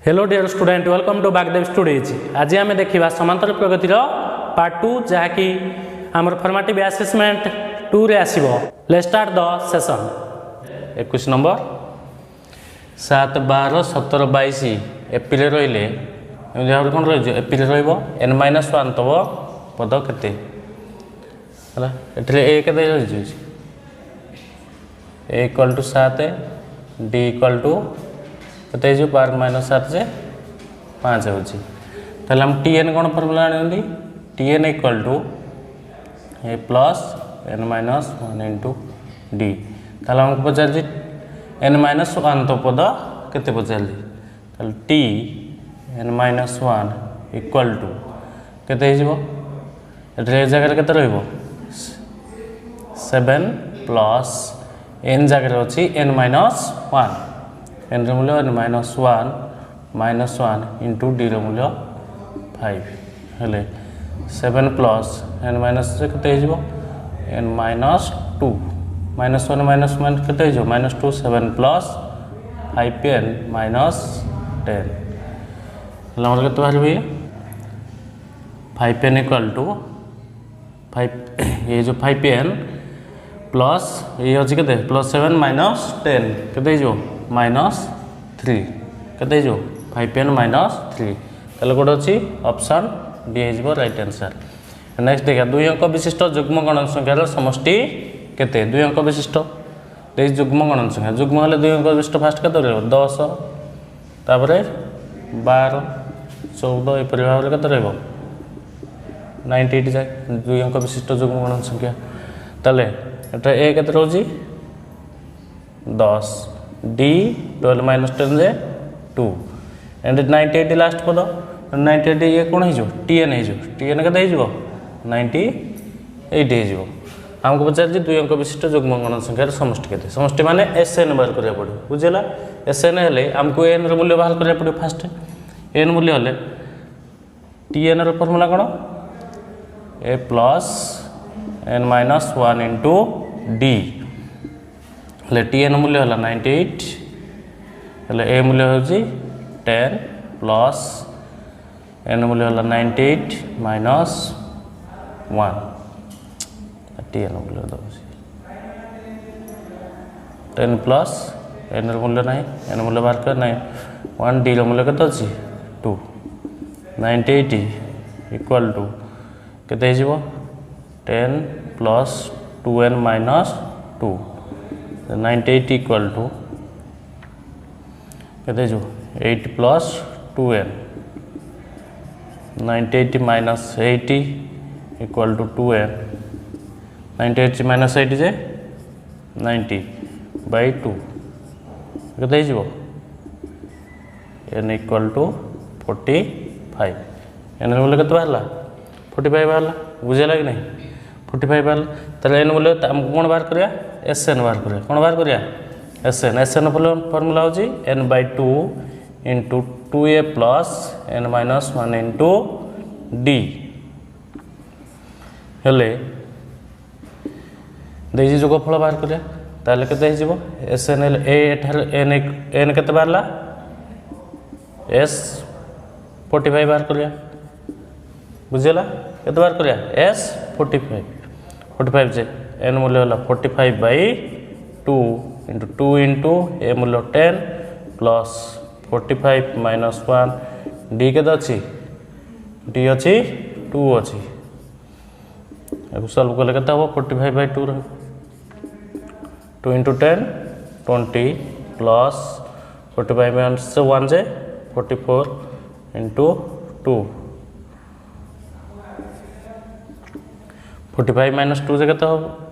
Hello dear student welcome to Bagdev studios. आज आम देखा समांतर प्रगतिर पार्ट 2 जहाँकि आमर फॉर्मेटिव असेसमेंट 2 रे आसीबो। Let's start the session. 21 number 7 12 17 22 April रहिले कौन रही एप्रिल n-1 तब पद केते हला एठरे a केते रही a equal to 7 d equal to केते जो पावर -7 से 5 होची। ताले हम tn कोन फार्मूला आनी tn equal to a plus n-1 into d। ताले हमको पचार जी n-1 तो पद केते पचार जी ताले t n-1 इक्वल टू केते हिजबो एठरे जगह केते रहइबो 7 प्लस n जगह अछि n-1 n रे मूल्य n-1 इंटू d रे मूल्य 5 हेले 7 प्लस n- से केते हिजबो n-2 -1 केते हिजबो -2 7 प्लस 5n -10 हेले हमर केते बाहर भी 5n इक्वल टू 5 ये जो 5n प्लस ये अछि केते प्लस 7 -10 केते हिजबो -3 केते जो 5n -3 तले कोड अछि ऑप्शन डी हिजबो राइट आंसर। नेक्स्ट देखा 2 अंक विशिष्ट युग्म गणन संख्यार समष्टि केते 2 अंक विशिष्ट देख युग्म गणन संख्या युग्म हले 2 अंक विशिष्ट फास्ट केते रहबो 10 तापरे 12 14 ए परिभाव रे केते रहबो 98 जाय 2 अंक विशिष्ट युग्म गणन संख्या तले एटा a केते रहउजी 10 d 12 - 10 जे 2 एंड 98 लास्ट पद 98 ये कोन हिजो tn हिजो tn केते हिजो 98 हिजो। हमको पचार जी 2 अंक विशिष्ट युग्म गणन संख्यार समष्टि केते समष्टि माने sn बाहर करिया पड़ो बुझेला। sn हेले हमको n रो मूल्य बाहर करिया पड़ो फास्ट n मूल्य हेले tn रो फार्मूला कोन a plus n-1 into d हेले tn मूल्य होला 98 हेले a मूल्य होजी 10 प्लस n मूल्य होला 98 -1 tn मूल्य दोसी 10 प्लस n रो मूल्य नाही n मूल्य बाहर कर नाही 1 d रो मूल्य केते अछि 2 98 इक्वल टू केते हिजबो 10 प्लस 2n -2 98 इक्वल टू केते जो 8 plus 2n 98 minus 80 equal to 2n 98 minus 80 जे 90 बाय 2 केते हिजबो n इक्वल टू 45 n मूल्य केते बाहरला 45 बाहरला बुझेला कि नहीं 45 बाहरला ताले n मूल्य हमको कोन बाहर करिया sn बाहर करिया कोन बाहर करिया sn फार्मूला होजी n/2 into 2a plus n-1 into d हेले देजी जोगफल बाहर करिया ताले केते हिजबो sn a एठार n केते बाहरला s 45 बाहर करिया बुझेला केते बाहर करिया s 45 जे n मूल्य होला 45/2 इंटू 2 इंटू a मूल्य 10 प्लस 45 -1 d केते अछि d अछि 2 अछि अब सॉल्व करले केते हो 45/2 रह 2 इंटू 10 20 प्लस 45 से 1 जे 44 इंटू 2 45 - 2 से केते हो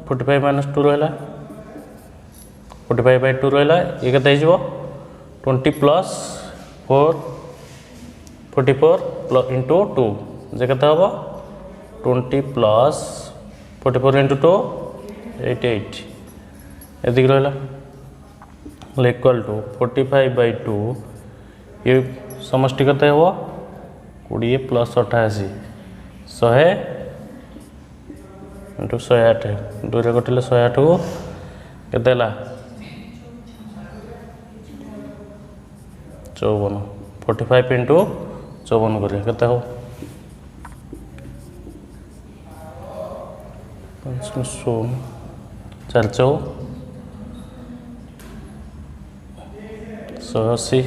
45 - 2 रहला 45/2 रहला ये केते हिजबो 20 प्लस 4 44 प्लस इंटू 2 जे केते होबो 20 प्लस 44 इंटू 2 88 एदिक रहला इक्वल टू 45/2 ये समष्टि केते होबो 20 प्लस 88 100 इंटू 108 2 रे कटिले 108 को केते ला 54 45 इंटू 54 करिया केते हो 4 180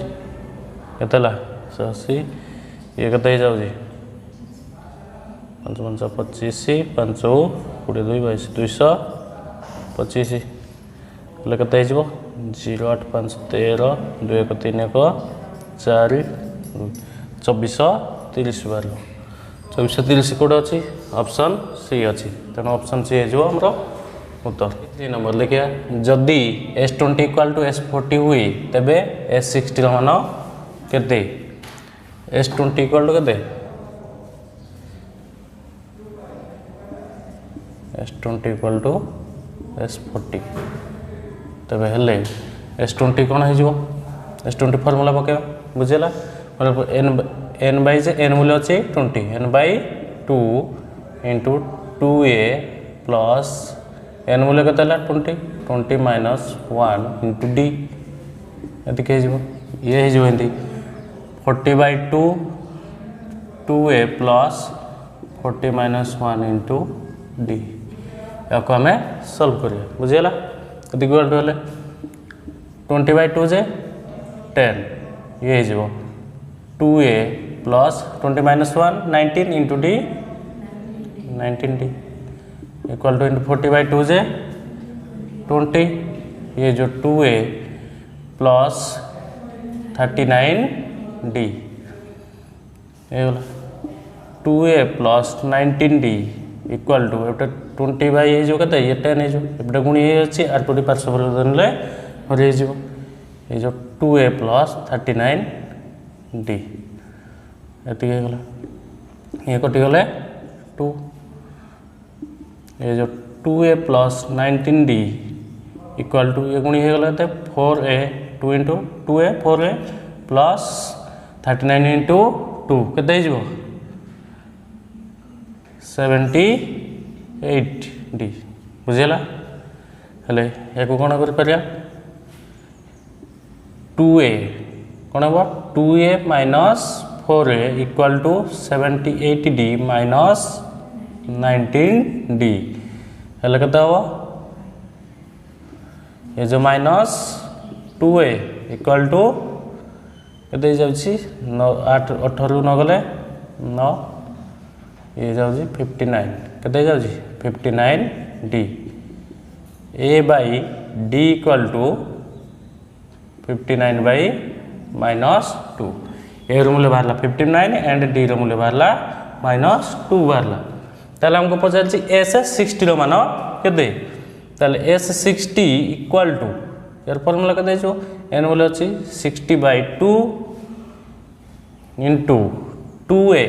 केते ला 180 ये केते जाउ जी 5 5 25 5 22 22 225 हेल्ले केते हो 0 8 5 13 2 1 3 1 4 24 30 बार 24 30 कौटे अच्छी ऑप्शन सी अच्छी तेणु ऑप्शन सी हो आमर उत्तर 3 नंबर देखिए जदि S20 इक्वाल टू S40 हुई तेबे S60 मान केते S20 इक्वाल टू केते S20 इक्वाल टू S40 तेबे हेले S20 कौन हो S20 फॉर्मूला पकेबा बुझेला n बाई जे n मूल्य अच्छे 20 n by 2 into 2a plus n मूल्य के 20 20 माइनस 1 इंटू d ये हो 40 by 2 2a plus 40 minus 1 into d या आम सल्व करिया बुझीगला कति इक्वल टू 20 बाई 2 जे 10 ये हो 2a plus 20 minus 1 19 into d 19d equal two into 40 by 2 जे 20 ये जो 2a प्लस 39d ये 2a plus 19d equal to Etah 20 by ये जो कहते ये 10 है जो एटा गुणी ये अच्छी आर पटी पार्श्व परिवर्तन ले और ये जो 2a प्लस 39d ये गला ये कटिगले 2 ये जो 2a plus 19d equal to ये गुणी हो गला 4a 2 into 2a 4a plus 39 into 2 केते हो 78d बुझेला हेले याको कौन कर परिया 2a कौन हम 2a minus 4a equal to 78d minus 19d हेल्ले केते हम ये जो माइनस 2a इक्वल टू केते जाउछि 8 18 रु न गले 9 ये जाउछि 59 केते जाउछि 59d a by d equal to 59 by minus 2 ए मूल्य बाहर 59 एंड डी मूल्य बाहर -2 बाहर ताले हमको पचार S60 मान केते ताले S60 इक्वल टू यार फॉर्मूला केते जो n मूल्य अछि 60 by 2 into 2a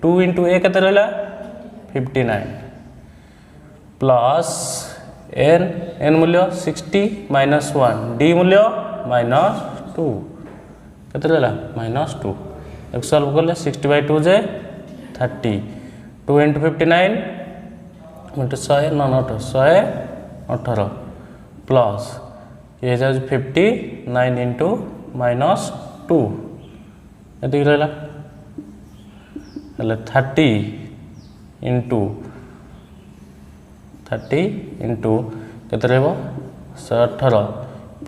2 into a केते रहला 59 प्लस n मूल्य 60 माइनस 1 d मूल्य -2 केते रहला -2 एक सॉल्व करले 60 by 2 J 30 2 into 59 into 100 9 118 plus ये जाउ 59 इंटू -2 एति रहला हेले 30 इंटू केते रहबो 118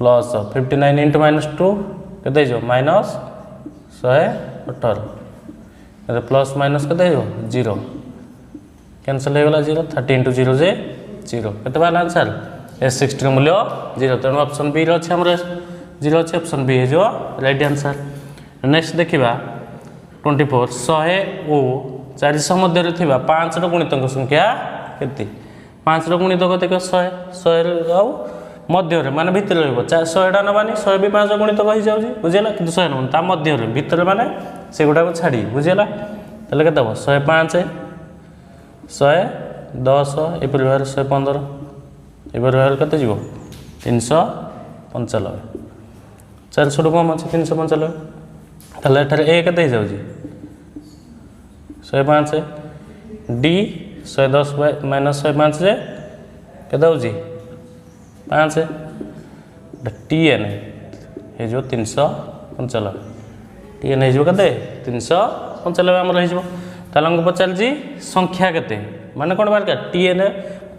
प्लस 59 इंटू -2 केते जो -118 प्लस माइनस केते हो 0 कैंसल हो गला 0 30 इंटू 0 जे 0 केते बाला आंसर S60 मूल्य 0 तेणु ऑप्शन बी रो छै हमर 0 छै ऑप्शन बी है जो राइट आंसर नेक्स्ट देखिबा 24 100 ओ 400 मध्य रे थिबा 5 रो गुणितक संख्या केते 5 रो गुणितक केते 100 100 आउ मध्य रे माने भीतर रहबो 100 टा नबानी 100 भी 5 गुणितक हो जाउजी बुझेला किंतु 100 न ता मध्य रे भीतर माने से गुडा को छाडी बुझेला तले केते हो 105 110 ए परिवार 115 ए परिवार केते जीवो 395 400 रो कम अछि 395 तले एठारे ए केते हो जाउजी 105 डी 110 माइनस 105 जे केते होजी 5 टी एन ये जो 395 टीएन हो के 395 आमर हो हमको पचार संख्या केते माने कौन बाहर कर टीएन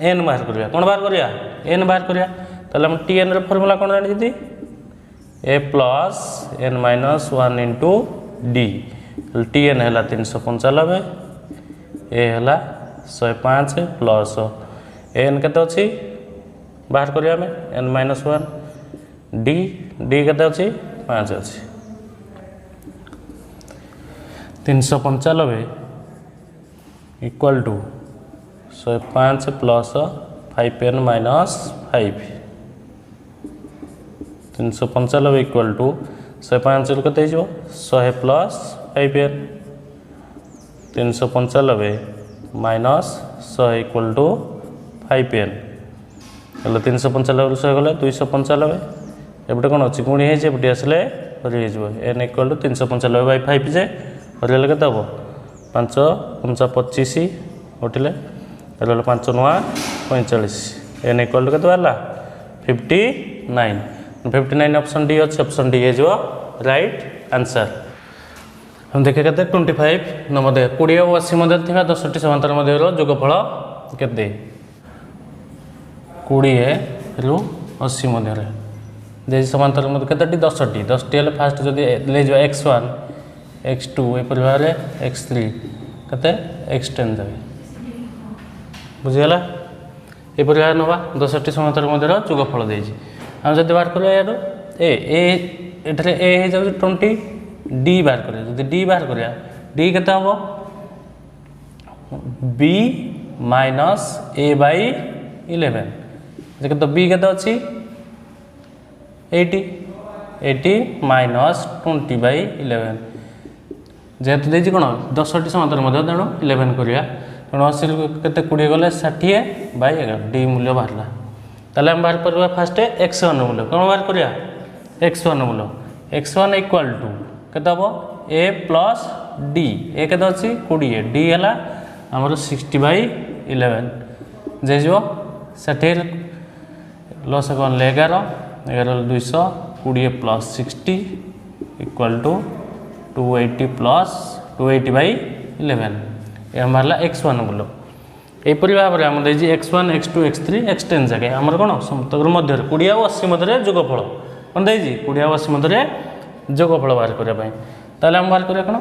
एन बाहर करिया कौन बाहर करिया एन बाहर करिया ताले हम टीएन रे फार्मूला कौन जानि जति a plus n minus 1 into d t n है 395 ए है 105 प्लस एन केते अच्छी बाहर करिया में एन माइनस 1 डी डी केते अच्छी 5 अच्छी 395 equal to 105 plus 5n minus 5 395 equal to 105 के 100 plus 5n 395 minus 100 equal to 5n 395 100 गले 295 एपटे कौन अच्छी गुणी है आसले एन इक्वल टू 395 बाई 5 जे हरिगले के हम 5 5 25 उठिले 5 9 45 एन इक्वल टू के बाहर 59 ऑप्शन डी अच्छे ऑप्शन डी हो राइट आंसर। हम देखे के 25 नमदे 20 और 80 मध्य थी 10टी समांतर मध्य जोगफल के 20 रु 80 मध्य समांतर मध्य के 10टी फास्ट जब ले x1 x2 एपरी भाव x3 के x10 जाए बुझीगला एपरी भाव नवा 10टी समांतर मध्य जोगफल देजी हम जब बाहर करिया यार एठारे ए हो जाउछ 20 डी बाहर करिया जदि डी बाहर करिया डी केते हबो बी माइनस ए बाई 11 जे तो बी केते अछि 80 माइनस 20 बाई 11 जेहेतु देछि कोन 10टी समांतर मध्य तेणु 11 करिया तेणु 80 केते 20 गले 60 बाई 11 डी मूल्य बाहरला ताले हम बाहर करबा फास्ट x1 मूल्य कोन बाहर करिया x1 मूल्य x1 इक्वल टू केते हबो a प्लस d ए केते अछि 20 d हला हमर 60 बाई 11 जे जो 60 लॉस कोन ले 11 200 20 plus 60 equal to 280 plus 280 by 11 ये हमारा x1 मूल्य एपरी भाव में आम देखिए x1 x2 x3 x10 जगह आमर कौन समस्त मध्य 20 और 80 मध्य जोगफल कौन देखिए 20 और 80 मध्य जोगफल बाहर करने ताले हम बाहर करिया कौन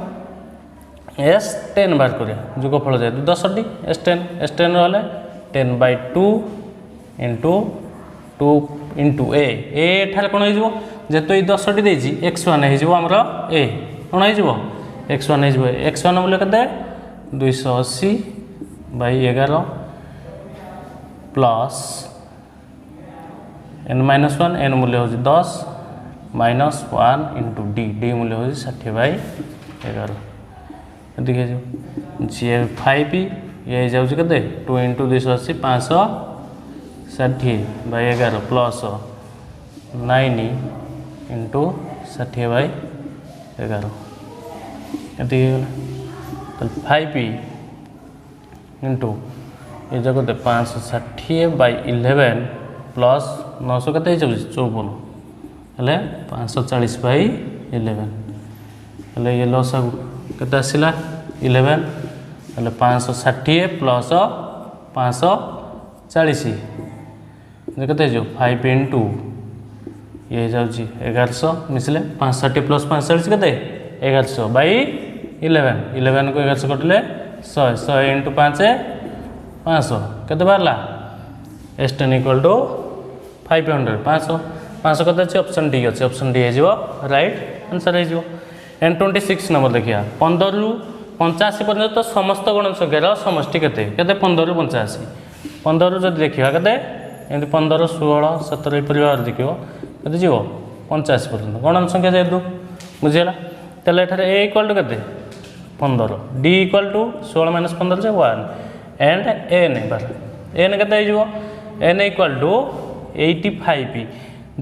S10 बाहर करिया जोगफल जेहेतु 10टी S10 वाले 10 बाई 2 इंटू 2 इंटू ए ठार कौन हो जेहेतु ये 10टी देजी x1 होमर ए कौन हो x1 हो x1 मूल्य के 280 by 11 plus n minus 1 n मूल्य हो 10 माइनस 1 इंटू डी डी मूल्य हो 60 बाई 11 देखिए जी 5 ये जाऊँ के 2 into 280 560 by 11 plus 9 into 60 by 11 ये 5 इंटू ये जगह 560 बाई 11 प्लस 900 के 54 हेले 540 बाई 11 हेले ये लस के आसला 11 हेले 560 प्लस 540 के 5 इंटू ये जाऊँगी 1100 मिसले 560 प्लस 540 के 1100 बाई 11 को 1100 कटिले 100 इंटू 5 500 के बाहर S10 इक्वल टू 500 500 के अच्छे ऑप्शन डी अच्छे ऑप्शन डी हो राइट आंसर हो N26 नंबर देखिए 15 रु 85 पर्यंत तो समस्त गण संख्यार समष्टि के 15 रु 85 15 रु जब देखा के 15 16 17 यपरी भाव देखिए के जीव 85 पर्यंत गण संख्या जेहेतु बुझीगला तेल ए इक्वल टू के 15 डी इक्वल टू 16 माइनस 15 से 1 एंड एन बार एन के एन इक्वल टू 85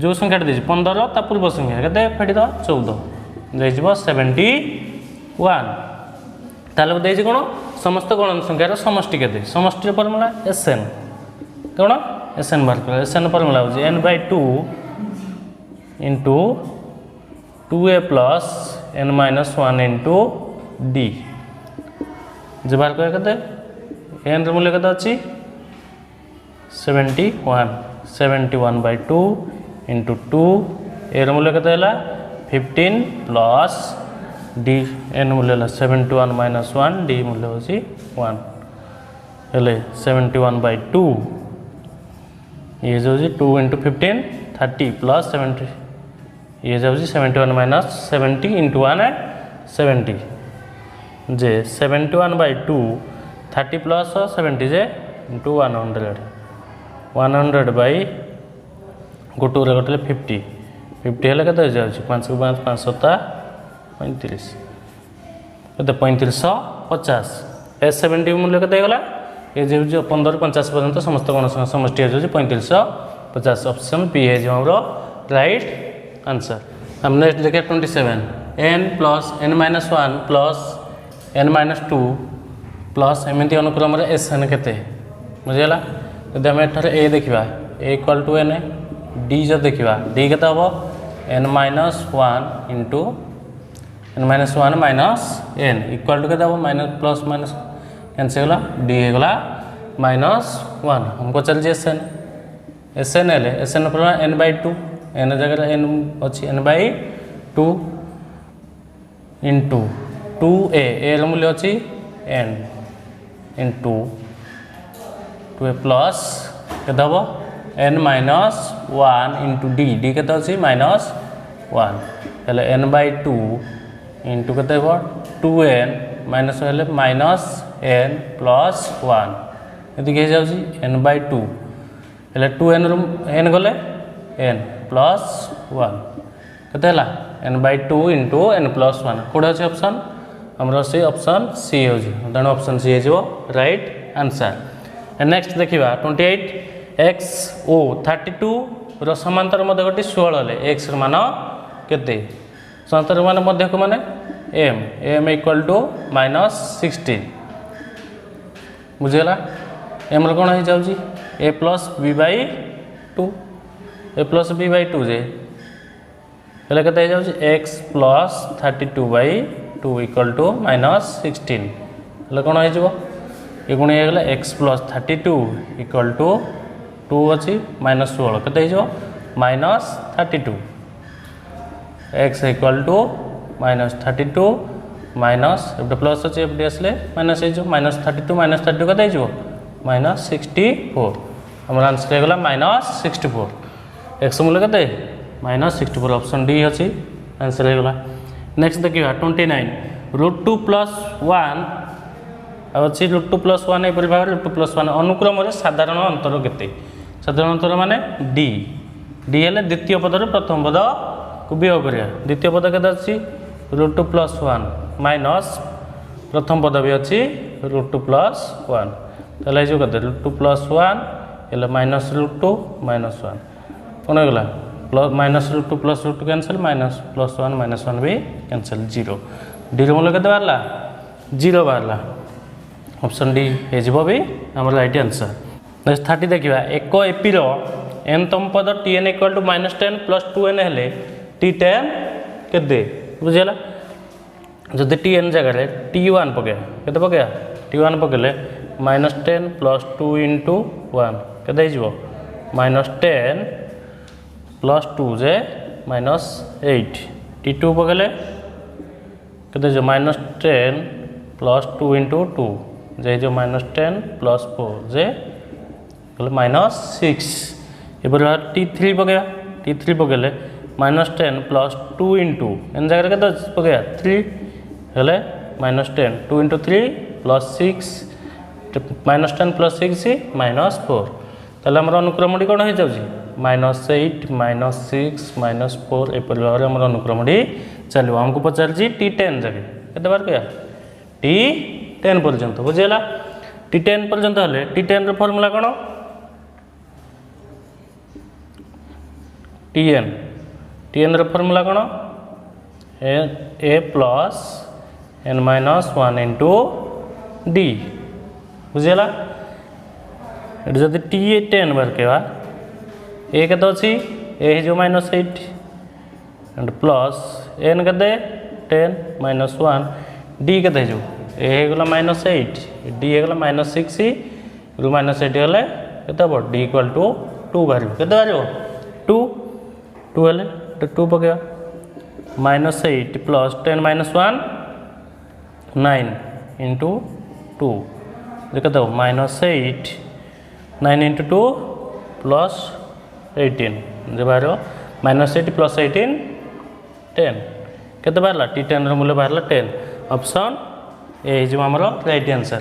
जो संख्या दे 15 ता पूर्व संख्या के फेटी 14 जाइए 71 ताले देजी कौन समस्त गण संख्यार समष्टि के समष्टि फर्मूला SN कौन SN बाहर कर SN फर्मूला हो n/2 into 2a plus n minus 1 into D J बाहर कर केते n र मूल्य केते अछि 71/2 इंटू 2 ए र मूल्य केते हला 15 प्लस डी n मूल्य हला 71 माइनस 1 डी मूल्य होछि 1 हेले 71/2 ये जो 2 इंटू 15 30 प्लस 70 ये जो 71 माइनस 70 इंटू 1 है 70 जे 71/2 30 plus 70 J into 100 by gotu गोटे 50 50 हेल्ले के जाऊँगी 5 को 5 5 7 35 के 3550 S70 मूल्य के गला ये जो 15 50 पर्यंत समस्त गण समष्टि हो 3550 ऑप्शन बी है जो हमरो राइट आंसर। हम नेक्स्ट देखिए 27 n plus n minus 1 plus n minus 2 plus एमती अनुक्रम एस एन के बुझीगला यदि आम एठार ए देखा a equal to n d जो देखा डी के हम n minus 1 into n minus 1 minus n equal to के माइनस प्लस माइनस कैंसिल गला डी होगा माइनस 1 हमको चलिए एस एन पर n/2 n जगह n अच्छी n/2 इंटू 2a ए मूल्य अच्छी n इंटू 2a प्लस के n minus 1 into d d के माइनस 1 हेल्ले n/2 इंटू के 2n माइनस हेल्ले माइनस n प्लस 1 यदि जाऊँगी n/2 हेल्ले 2n n गले n प्लस 1 के n/2 इंटू n प्लस 1 कौटे अच्छे ऑप्शन हमरो से ऑप्शन सी हो तेणु ऑप्शन सी हो राइट आंसर। नेक्स्ट देखा 28 x o 32 समांतर मध्य घटी 16 x मान केते समांतर मान मध्य को माने m इक्वल टू -16 बुझीगला m कौन हो जाऊँगी a प्लस b/2 जे हेल्ले के x प्लस 32/2 इक्वल टू -16 हेल्ले कौन हो ये गुण हो x प्लस 32 इक्वल टू 2 अच्छी -16 के -32 x इक्वल टू -32 माइनस एपटे प्लस अच्छे एपटे आसले माइनस हो -32 -32 के -64 हमार आंसर हो गला -64 x मूल्य के -64 ऑप्शन डी अच्छी आंसर हो गला। नेक्स्ट देखिए 29 √2 + 1 अच्छी √2 + 1 यह भाव √2 + 1 अनुक्रम साधारण अंतर केते साधारण अंतर माने डी डी हेल्ले द्वितीय पदर प्रथम पद को वियोग करिया द्वितीय पद के अच्छी √2 + 1 माइनस प्रथम पद भी अच्छी √2 + 1 ताले जो कते √2 + 1 हेल्ले -√2 -1 कौन होगा प्लस -√2 + √2 कैंसिल माइनस +1 -1 भी कैंसिल 0 डी मूल्य के बाहर 0 बाहर ऑप्शन डी हो भी आम राइट आंसर। नेक्स्ट 30 देखा एक एपीर nतम पद tn equal to -10 + 2n हेल्ले t10 के बुझीगला जदि tn जगह t1 पकड़ के t1 पकड़े -10 + 2 इंटू 1 के -10 + 2 जे -8 t2 पकड़े के -10 + 2 इंटू 2 जे जो -10 + 4 जे -6 ये t3 पकड़ t3 पकड़े -10 + 2 इंटू एन जगह के पकड़ 3 हेल्ले -10 2 इंटू 3 + 6 -10 + 6 -4 ताले हमर अनुक्रमटी कौन हो जाउची -8 -6 -4 एपर भाव में अनुक्रमटी चलो हमको पचार t10 जगह के बार क्या t10 पर्यंत बुझीगला t10 पर्यंत हेल्ले t10 फर्मूला कौन tn फर्मूला कौन a plus n minus 1 into d बुझीगला जदि t10 बार के ए के अच्छी ए जो -8 एंड प्लस n के 10 माइनस 1 डी के ए होगला -8 डी होगला -6 -8 गले केते हबो डी इक्वल टू 2 बाहर केते बाहर 2 2 हेले 2 पकेवा -8 प्लस 10 माइनस 1 9 इंटू 2 केते हबो -8 9 इंटू 2 प्लस 18 जे बाहर -8 प्लस 18 10 केते बाहरला टी10 रो मूल्य बाहरला 10 ऑप्शन ए हिजो हमरो राइट आंसर।